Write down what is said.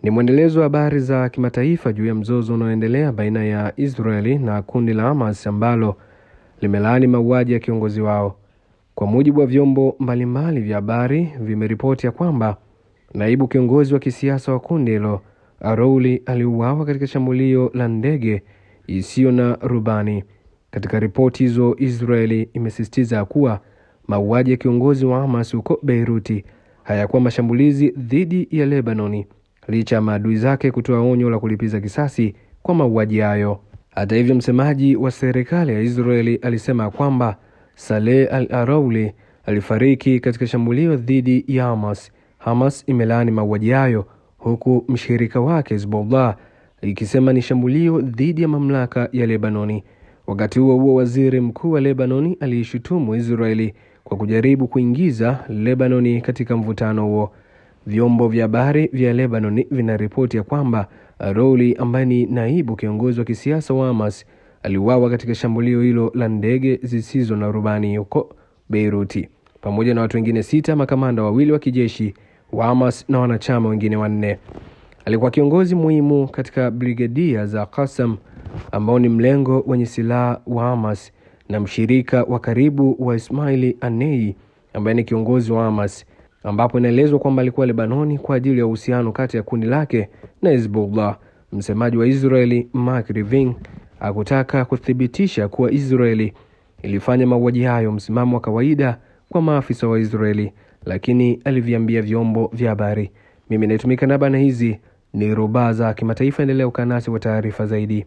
Ni mwendelezo wa habari za kimataifa juu ya mzozo unaoendelea baina ya Israeli na kundi la Hamas ambalo limelaani mauaji ya kiongozi wao. Kwa mujibu wa vyombo mbalimbali vya habari, vimeripoti ya kwamba naibu kiongozi wa kisiasa wa kundi hilo, Arouli, aliuawa katika shambulio la ndege isiyo na rubani. Katika ripoti hizo, Israeli imesisitiza kuwa mauaji ya kiongozi wa Hamas huko Beiruti hayakuwa mashambulizi dhidi ya Lebanoni, licha ya maadui zake kutoa onyo la kulipiza kisasi kwa mauaji hayo. Hata hivyo, msemaji wa serikali ya Israeli alisema kwamba Saleh al-Arouli alifariki katika shambulio dhidi ya Hamas. Hamas imelaani mauaji hayo, huku mshirika wake Hezbollah ikisema ni shambulio dhidi ya mamlaka ya Lebanoni. Wakati huo, waziri mkuu wa Lebanoni aliishutumu Israeli kwa kujaribu kuingiza Lebanoni katika mvutano huo. Vyombo vya habari vya Lebanoni vinaripoti ya kwamba Arouli, ambaye ni naibu kiongozi wa kisiasa wa Hamas, aliuawa katika shambulio hilo la ndege zisizo na rubani huko Beiruti, pamoja na watu wengine 6, makamanda 2 wa kijeshi wa Hamas na wanachama wengine 4. Alikuwa kiongozi muhimu katika brigadia za Qassam, ambao ni mlengo wenye silaha wa Hamas na mshirika wa karibu wa Ismail Haniyeh, ambaye ni kiongozi wa Hamas, ambapo inaelezwa kwamba alikuwa Lebanoni kwa ajili ya uhusiano kati ya kundi lake na Hezbollah. Msemaji wa Israeli, Mark Revin, hakutaka kuthibitisha kuwa Israeli ilifanya mauaji hayo, msimamo wa kawaida kwa maafisa wa Israeli, lakini aliviambia vyombo vya habari. Mimi naitumika naba na hizi ni Rubaa za Kimataifa. Endelea kukaa nasi kwa taarifa zaidi.